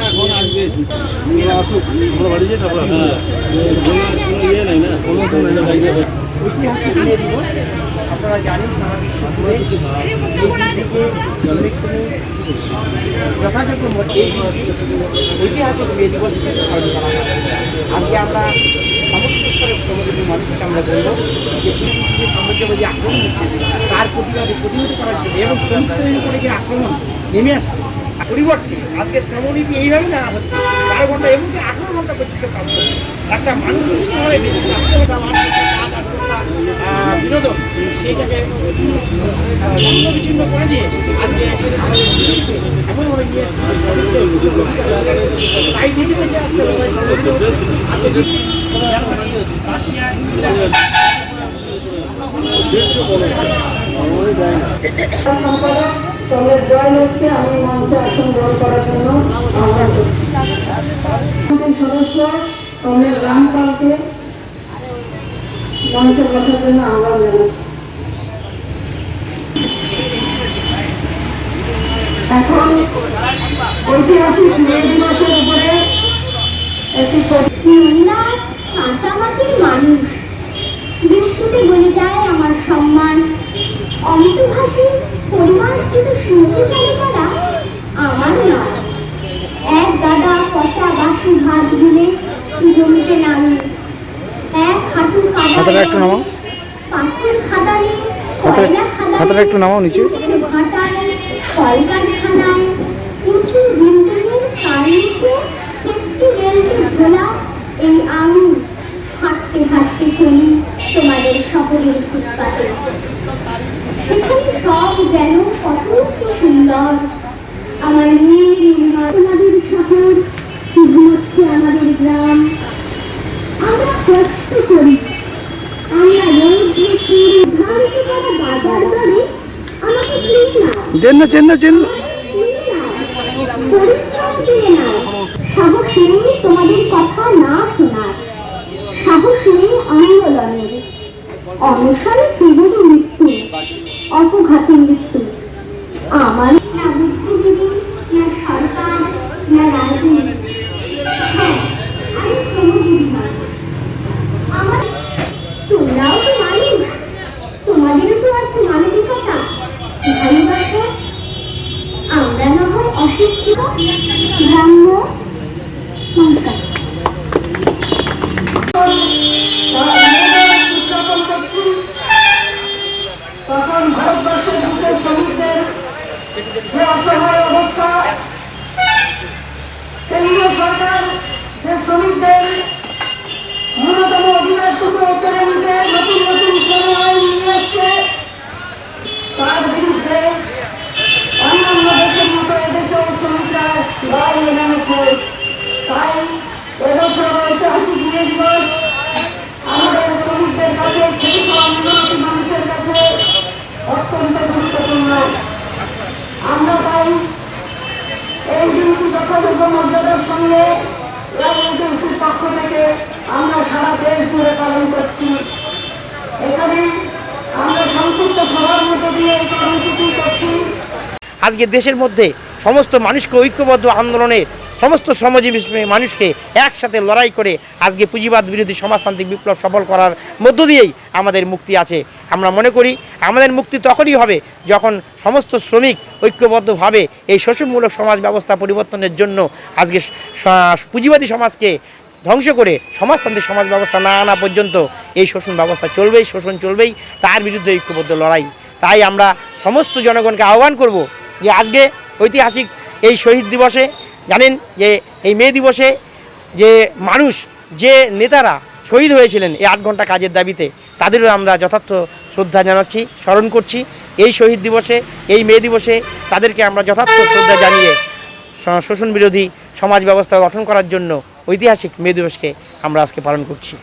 এখন আসবে আসুক আমরা বাড়ি যেতে পারবো ইয়ে নাই না কোনো ঐতিহাসিক মে দিবস আপনারা জানেন সারা বিশ্ব জুড়ে যথাযোগ্য ঐতিহাসিক মে দিবস হিসেবে পালন করা হয়। আজকে আমরা সমস্ত স্তরের শ্রমজীবী মানুষকে আমরা বলব যে পৃথিবীতে সাম্রাজ্যবাদী আক্রমণ হচ্ছে তার প্রতিবাদে প্রতিহত করার জন্য এবং শ্রমিক শ্রেণীর উপরে যে আক্রমণ নেমে আসছে পরিবর্তে আজকে শ্রমনীতি এইভাবে নেওয়া হচ্ছে 12 ঘন্টা এবং 18 ঘন্টা পর্যন্ত কাজ করছে। একটা মানুষ সুস্থভাবে বিনোদন সেইটাকে বিচ্ছিন্ন করে দিয়ে আজকে এমনভাবে নিয়ে তাই দেশে দেশে আজকে আমি মঞ্চে আসন গ্রহণ করার জন্য আহ্বান করছি সদস্য কমরেড রামপালকে মঞ্চে বসার জন্য আহ্বান জানাচ্ছি। এখন ঐতিহাসিক মে দিবসের উপরে একটি কাঁচামাটির মানুষ বৃষ্টিতে গলে যায় আমার সম্মান অমিতভাষী পরিমার্জিত শিল্পী চালু করা আমার নয়। এক গাদা পচা বাসি ভাত গিলে জমিতে নামি এক হাঁটু কাদা পাথর খাদানে কয়লা খাদানে একটু নামাও নিচে ভাটায় কলকারখানায় উঁচু বিল্ডিংয়ের কার্নিসে সেফটি বেল্টে ঝোলা এই আমি হাঁটতে হাঁটতে চলি তোমাদের শহরের ফুটপাতে। সেখানে সব যেন কত সুন্দর আমার তোমাদের শহর হচ্ছে আমাদের গ্রাম। আমরা কষ্ট করি আমরা রোদে পুরো ধারিত করা বাজার দরে আমাকে সাহস নেই তোমাদের কথা না শোনার, সাহস নেই আন্দোলনের অনশনে তীব্র মৃত্যু অপঘাতী মৃত্যু। আমার না বুদ্ধিজীবী না সরকার না রাজনীতি, হ্যাঁ আমি শ্রমজীবী মানুষ। আমার তোমরাও তো মানুষ, তোমাদেরও তো আছে মানবিকতা ভালোবাসা। আমরা না হয় অশিক্ষিত গ্রাম্য সংস্কার তখন ভারতবর্ষের বুকে শ্রমিকদের যে অসহায় অবস্থা, কেন্দ্রীয় সরকার যে শ্রমিকদের ন্যূনতম অধিকারটুকু কেড়ে নিতে নতুন নতুন শ্রম আইন নিয়ে আসছে, তার বিরুদ্ধে অন্যান্য দেশের মতো এদেশেও শ্রমিকরা লড়াই নেমেছে। তাই এবছর ঐতিহাসিক মে দিবস আমাদের শ্রমিকদের কাছে খেটে খাওয়া মেহনতি মানুষের কাছে অত্যন্ত গুরুত্বপূর্ণ। আমরা তাই এই দিনটি যথাযোগ্য মর্যাদার সঙ্গে এআইইউটিউসির পক্ষ থেকে আমরা সারা দেশ জুড়ে পালন করছি। এখানে আমরা সংক্ষিপ্ত সভার মধ্যে দিয়ে এই কর্মসূচি করছি। আজকে দেশের মধ্যে সমস্ত মানুষকে ঐক্যবদ্ধ আন্দোলনে সমস্ত শ্রমজীবী মানুষকে একসাথে লড়াই করে আজকে পুঁজিবাদ বিরোধী সমাজতান্ত্রিক বিপ্লব সফল করার মধ্য দিয়েই আমাদের মুক্তি আছে। আমরা মনে করি আমাদের মুক্তি তখনই হবে যখন সমস্ত শ্রমিক ঐক্যবদ্ধভাবে এই শোষণমূলক সমাজ ব্যবস্থা পরিবর্তনের জন্য আজকে পুঁজিবাদী সমাজকে ধ্বংস করে সমাজতান্ত্রিক সমাজ ব্যবস্থা না আনা পর্যন্ত এই শোষণ ব্যবস্থা চলবেই, শোষণ চলবেই, তার বিরুদ্ধে ঐক্যবদ্ধ লড়াই। তাই আমরা সমস্ত জনগণকে আহ্বান করব যে আজকে ঐতিহাসিক এই শহীদ দিবসে জানেন যে এই মে দিবসে যে মানুষ, যে নেতারা শহীদ হয়েছিলেন এই 8 ঘন্টা কাজের দাবিতে, তাদেরও আমরা যথার্থ শ্রদ্ধা জানাচ্ছি, স্মরণ করছি। এই শহীদ দিবসে, এই মে দিবসে তাদেরকে আমরা যথার্থ শ্রদ্ধা জানিয়ে শোষণ বিরোধী সমাজ ব্যবস্থা গঠন করার জন্য ঐতিহাসিক মে দিবসকে আমরা আজকে পালন করছি।